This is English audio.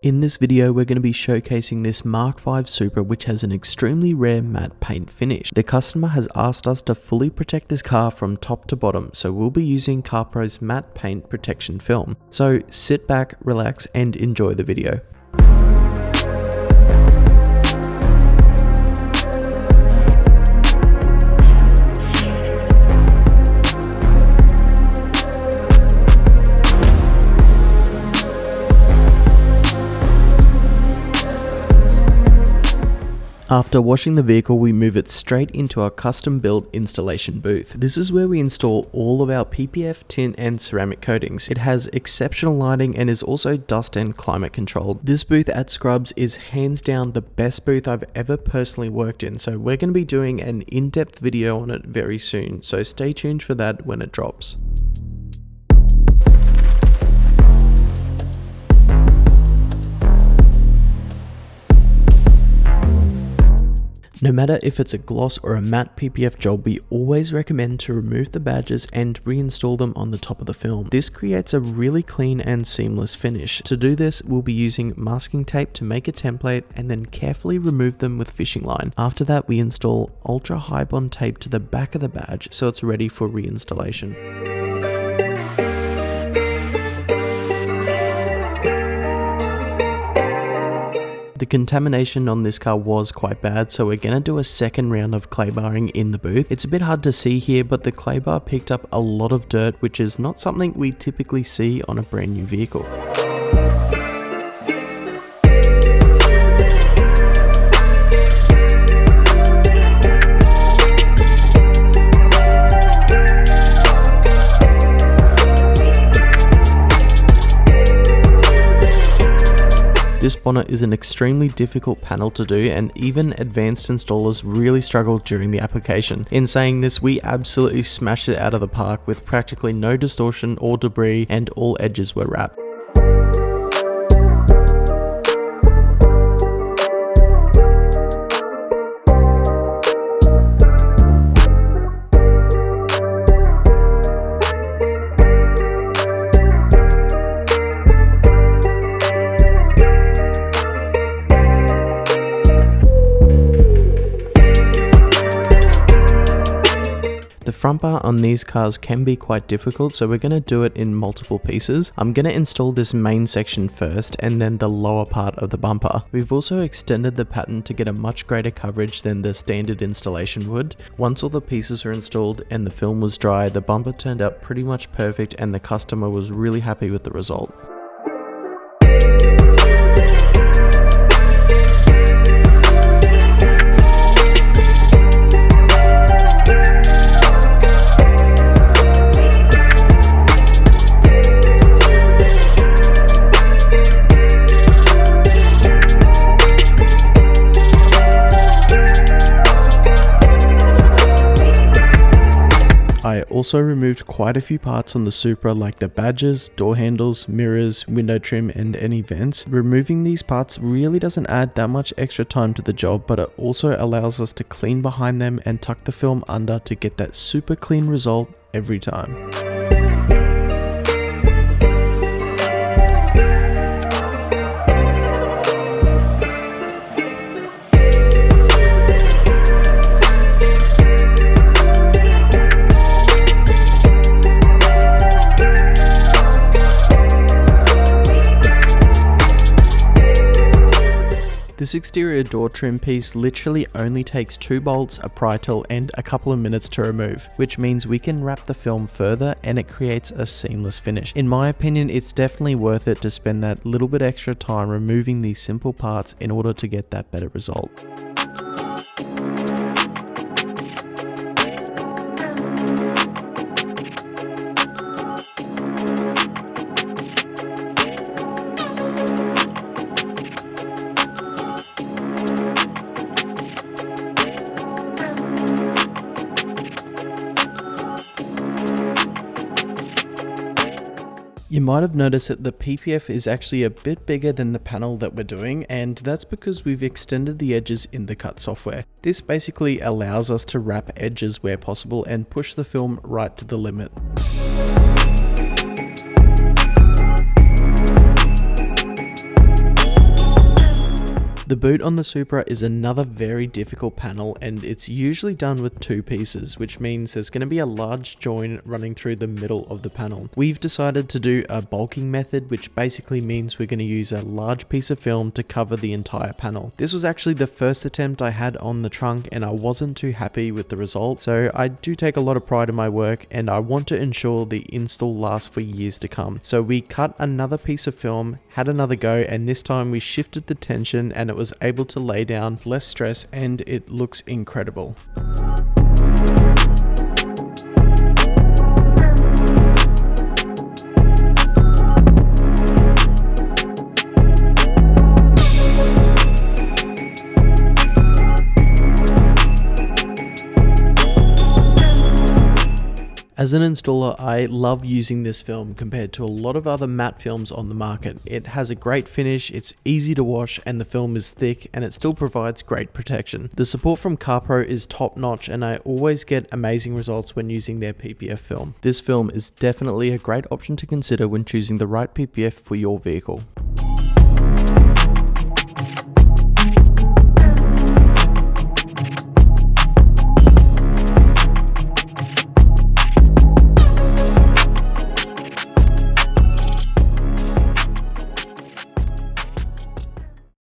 In this video, we're going to be showcasing this MK5 Supra, which has an extremely rare matte paint finish. The customer has asked us to fully protect this car from top to bottom, so we'll be using Carpro's matte paint protection film. So sit back, relax, and enjoy the video. After washing the vehicle, we move it straight into our custom built installation booth. This is where we install all of our PPF, tint and ceramic coatings. It has exceptional lighting and is also dust and climate controlled. This booth at Scrubs is hands down the best booth I've ever personally worked in, so we're going to be doing an in-depth video on it very soon, so stay tuned for that when it drops. No matter if it's a gloss or a matte PPF job, we always recommend to remove the badges and reinstall them on the top of the film. This creates a really clean and seamless finish. To do this, we'll be using masking tape to make a template and then carefully remove them with fishing line. After that, we install ultra high bond tape to the back of the badge so it's ready for reinstallation. The contamination on this car was quite bad, so we're going to do a second round of clay barring in the booth. It's a bit hard to see here, but the clay bar picked up a lot of dirt, which is not something we typically see on a brand new vehicle. This bonnet is an extremely difficult panel to do, and even advanced installers really struggled during the application. In saying this, we absolutely smashed it out of the park with practically no distortion or debris, and all edges were wrapped. The front bar on these cars can be quite difficult, so we're going to do it in multiple pieces. I'm going to install this main section first and then the lower part of the bumper. We've also extended the pattern to get a much greater coverage than the standard installation would. Once all the pieces are installed and the film was dry, the bumper turned out pretty much perfect and the customer was really happy with the result. I also removed quite a few parts on the Supra, like the badges, door handles, mirrors, window trim and any vents. Removing these parts really doesn't add that much extra time to the job, but it also allows us to clean behind them and tuck the film under to get that super clean result every time. This exterior door trim piece literally only takes 2 bolts, a pry tool and a couple of minutes to remove, which means we can wrap the film further and it creates a seamless finish. In my opinion, it's definitely worth it to spend that little bit extra time removing these simple parts in order to get that better result. You might have noticed that the PPF is actually a bit bigger than the panel that we're doing, and that's because we've extended the edges in the cut software. This basically allows us to wrap edges where possible and push the film right to the limit. The boot on the Supra is another very difficult panel, and it's usually done with two pieces, which means there's going to be a large join running through the middle of the panel. We've decided to do a bulking method, which basically means we're going to use a large piece of film to cover the entire panel. This was actually the first attempt I had on the trunk, and I wasn't too happy with the result, so I do take a lot of pride in my work, and I want to ensure the install lasts for years to come. So we cut another piece of film, had another go, and this time we shifted the tension and it was able to lay down less stress, and it looks incredible. As an installer, I love using this film compared to a lot of other matte films on the market. It has a great finish, it's easy to wash, and the film is thick, and it still provides great protection. The support from Carpro is top notch, and I always get amazing results when using their PPF film. This film is definitely a great option to consider when choosing the right PPF for your vehicle.